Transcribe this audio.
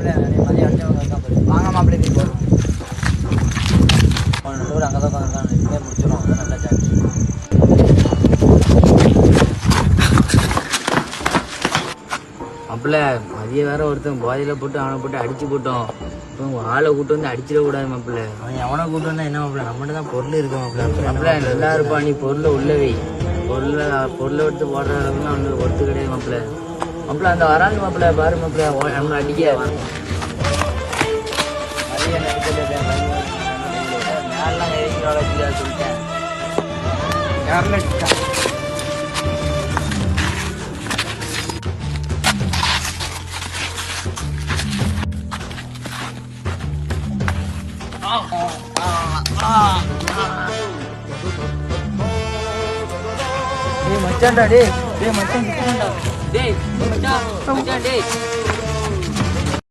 மதியம் அடிச்சவங்க வாங்க மாப்பிள்ளை நீ போகிறோம் ஒன்று அங்கே தான் உட்காந்து இதுவே முடிச்சிடும் அதான் நல்லா சான்ஸ். மாப்பிள்ள மதியம் வேற ஒருத்தன் போதையில போட்டு அவனை போட்டு அடிச்சு போட்டோம். இப்போ ஆளை கூட்டு வந்து அடிச்சிடக்கூடாது மாப்பிள்ள. அவன் எவனை கூட்டு வந்தா என்ன மாப்பிள்ள நம்மகிட்ட தான் பொருள் இருக்கு மாப்பிள்ள. மாப்பிள்ள நல்லா இருப்பா, நீ பொருளை உள்ளவை பொருளை எடுத்து போடுற அளவுக்கு அவனுக்கு ஒருத்து கிடையாது மாப்பிள்ள. மாப்பிள்ள அந்த வராங்க மாப்பிள்ள பாரு மாப்பிள்ள நம்மளை அடிக்க மேலாம் எரிக்கிறோட சொல்லிட்டேன். யாருன்னு மச்சான்டா டேய் மச்சான் டேய் மச்சான் டேய்